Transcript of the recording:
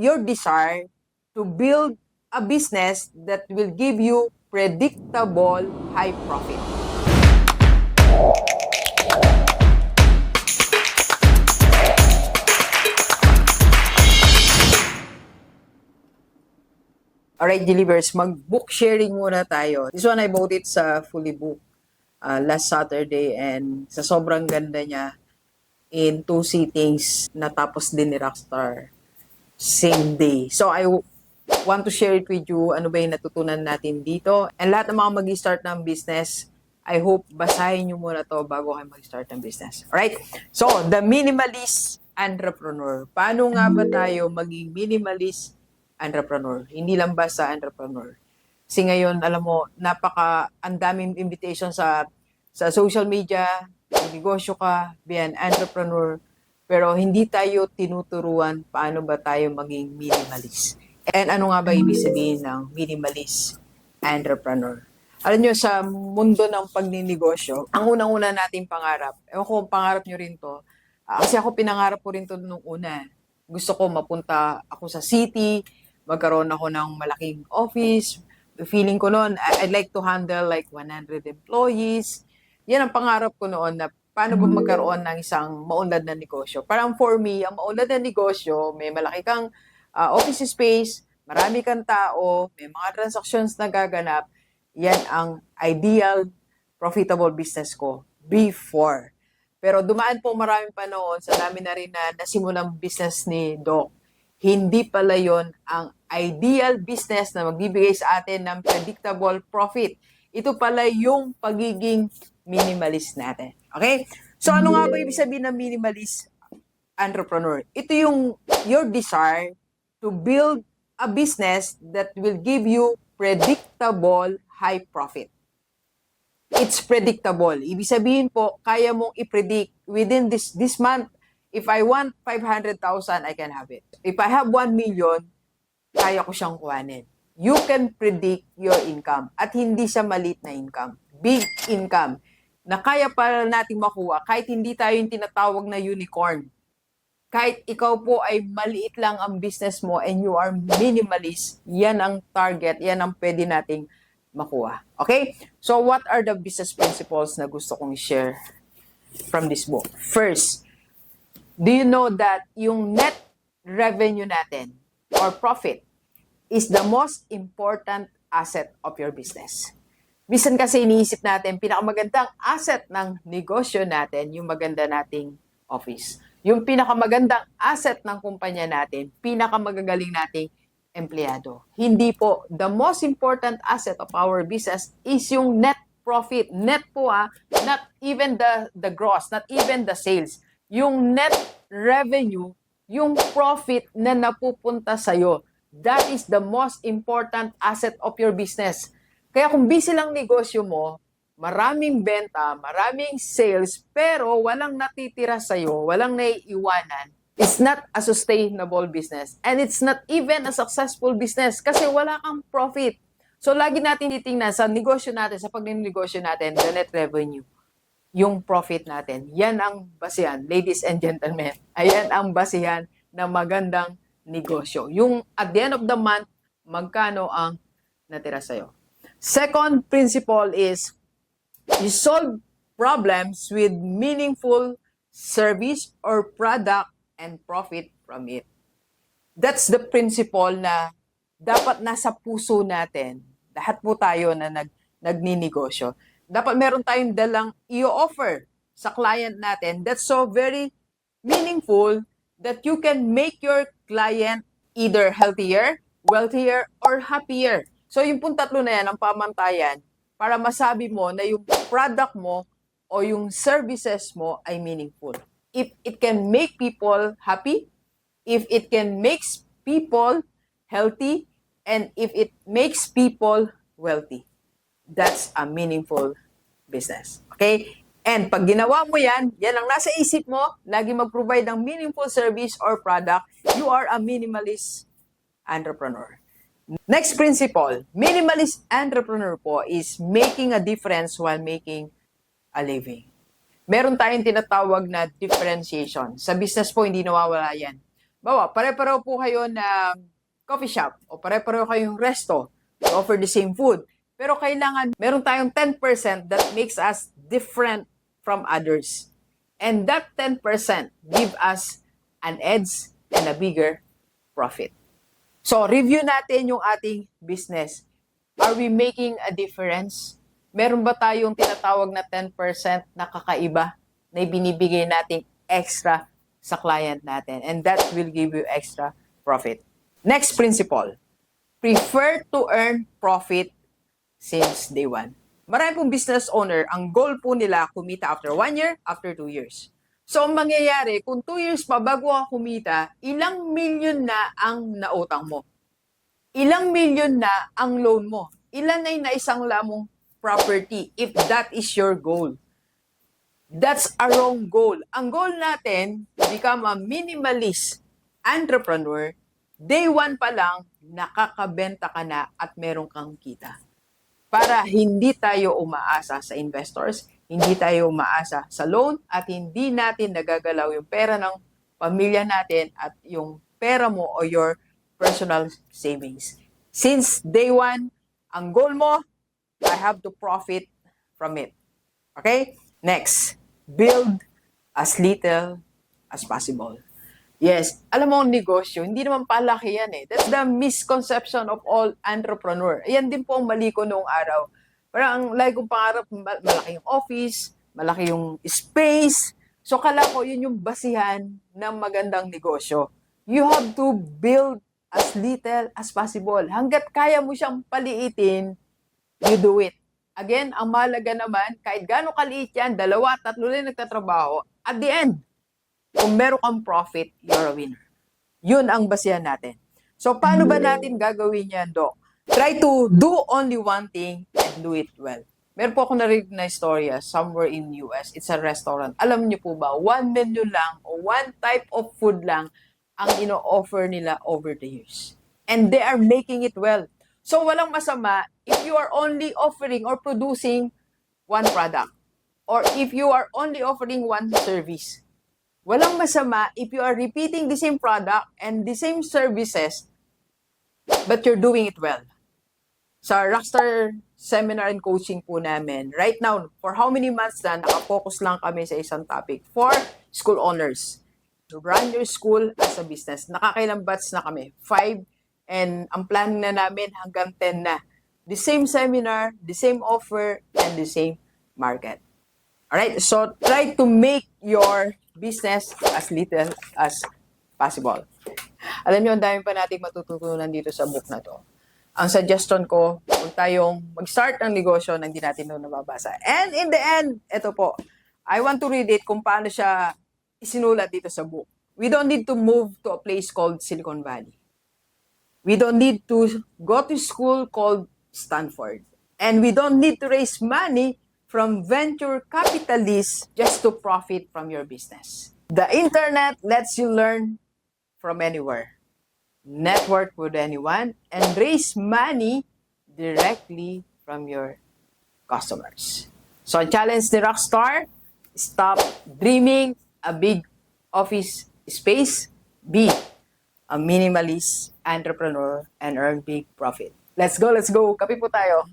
your desire to build a business that will give you predictable high profit. Alright, Delivers, mag-book sharing muna tayo. This one I bought it sa Fully Book last Saturday and sa sobrang ganda niya, in 2 sittings natapos din ni Rockstar same day. So I want to share it with you, ano ba yung natutunan natin dito. And lahat ng mga mag-start ng business, I hope basahin nyo muna to bago kayo mag-start ng business. Alright? So, the minimalist entrepreneur. Paano nga ba tayo maging minimalist entrepreneur? Hindi lang basta entrepreneur. Kasi ngayon, alam mo, ang daming invitation sa social media, negosyo ka, be an entrepreneur, pero hindi tayo tinuturuan paano ba tayo maging minimalist. And ano nga ba ibig sabihin ng minimalist entrepreneur? Alam nyo, sa mundo ng pagninegosyo, ang unang-una nating pangarap, ewan ko pangarap nyo rin to, kasi ako pinangarap ko rin to nung una. Gusto ko mapunta ako sa city, magkaroon ako ng malaking office. Feeling ko noon, I'd like to handle like 100 employees. Yan ang pangarap ko noon, na paano ba magkaroon ng isang maunlad na negosyo. Parang for me, ang maunlad na negosyo, may malaki kang office space, marami kang tao, may mga transactions na gaganap. Yan ang ideal, profitable business ko before. Pero dumaan po maraming panahon, sa dami na rin na nasimulang business ni Doc. Hindi pala yon ang ideal business na magbibigay sa atin ng predictable profit. Ito pala yung pagiging minimalist natin. Okay? So ano nga ba ibig sabihin ng minimalist entrepreneur? Ito yung your desire to build a business that will give you predictable high profit. It's predictable. Ibig sabihin po, kaya mong i-predict within this month. If I want 500,000, I can have it. If I have 1 million, kaya ko siyang kuhanin. You can predict your income. At hindi siya maliit na income. Big income. Na kaya para nating makuha kahit hindi tayo yung tinatawag na unicorn. Kahit ikaw po ay maliit lang ang business mo and you are minimalist, yan ang target, yan ang pwede nating makuha. Okay? So what are the business principles na gusto kong share from this book? First, do you know that yung net revenue natin or profit is the most important asset of your business? Bisan kasi iniisip natin, pinakamagandang asset ng negosyo natin, yung maganda nating office. Yung pinakamagandang asset ng kumpanya natin, pinakamagagaling nating empleyado. Hindi po. The most important asset of our business is yung net profit. Net po not even the gross, not even the sales. Yung net revenue, yung profit na napupunta sa'yo. That is the most important asset of your business. Kaya kung busy lang negosyo mo, maraming benta, maraming sales, pero walang natitira sa'yo, walang naiiwanan, it's not a sustainable business. And it's not even a successful business kasi wala kang profit. So, lagi natin titingnan sa negosyo natin, sa pagninegosyo natin, the net revenue, yung profit natin. Yan ang basihan, ladies and gentlemen. Ayan ang basihan ng magandang negosyo. Yung at the end of the month, magkano ang natira sa'yo. Second principle is, you solve problems with meaningful service or product and profit from it. That's the principle na dapat nasa puso natin. Lahat po tayo na nagninegosyo. Dapat meron tayong dalang i-offer sa client natin that's so very meaningful that you can make your client either healthier, wealthier, or happier. So yung pong tatlo na yan, ang pamantayan, para masabi mo na yung product mo o yung services mo ay meaningful. If it can make people happy, if it can make people healthy, and if it makes people wealthy, that's a meaningful business. Okay? And pag ginawa mo yan, yan ang nasa isip mo, lagi mag-provide ng meaningful service or product, you are a minimalist entrepreneur. Next principle, minimalist entrepreneur po is making a difference while making a living. Meron tayong tinatawag na differentiation. Sa business po, hindi nawawala yan. Bawa, pare-pareho po kayo na coffee shop o pare-pareho kayong resto to offer the same food. Pero kailangan meron tayong 10% that makes us different from others. And that 10% give us an edge and a bigger profit. So, review natin yung ating business. Are we making a difference? Meron ba tayong tinatawag na 10% na kakaiba na ibinibigay nating extra sa client natin? And that will give you extra profit. Next principle, prefer to earn profit since day one. Marami pong business owner, ang goal po nila kumita after 1 year, after 2 years. So, ang mangyayari, kung 2 years pa bago ka kumita, ilang milyon na ang nautang mo? Ilang milyon na ang loan mo? Ilan ay naisangla mong property if that is your goal? That's a wrong goal. Ang goal natin, become a minimalist entrepreneur, day 1 pa lang, nakakabenta ka na at meron kang kita. Para hindi tayo umaasa sa investors, hindi tayo umaasa sa loan, at hindi natin nagagalaw yung pera ng pamilya natin at yung pera mo o your personal savings. Since day 1, ang goal mo, I have to profit from it. Okay? Next, build as little as possible. Yes, alam mo ang negosyo, hindi naman palaki yan eh. That's the misconception of all entrepreneur. Yan din po ang mali ko noong araw. Parang ang lagi kong pangarap, malaki yung office, malaki yung space. So kala ko yun yung basihan ng magandang negosyo. You have to build as little as possible. Hanggat kaya mo siyang paliitin, you do it. Again, ang mahalaga naman, kahit gaano kaliit yan, 2, 3 lang nagtatrabaho, at the end, kung meron kang profit, you're a winner. Yun ang basihan natin. So, paano ba natin gagawin yan, Doc? Try to do only one thing and do it well. Meron po ako narinig na istorya somewhere in US. It's a restaurant. Alam niyo po ba, one menu lang o one type of food lang ang ino-offer nila over the years. And they are making it well. So, walang masama if you are only offering or producing one product. Or if you are only offering one service. Walang masama if you are repeating the same product and the same services, but you're doing it well. Sa Rockstar Seminar and Coaching po namin, right now, for how many months na, nakafocus lang kami sa isang topic for school owners. To run your school as a business. Nakakailang batch na kami, 5, and ang plan na namin hanggang 10 na. The same seminar, the same offer, and the same market. Alright, so try to make your business as little as possible. Alam niyo, ang dami pa nating matututunan dito sa book na to. Ang suggestion ko, kung tayong mag-start ng negosyo na hindi natin doon nababasa. And in the end, ito po, I want to read it kung paano siya isinulat dito sa book. We don't need to move to a place called Silicon Valley. We don't need to go to school called Stanford. And we don't need to raise money from venture capitalists just to profit from your business. The internet lets you learn from anywhere, network with anyone, and raise money directly from your customers. So, challenge the Rockstar, stop dreaming a big office space, be a minimalist entrepreneur, and earn big profit. Let's go, let's go. Kape po tayo.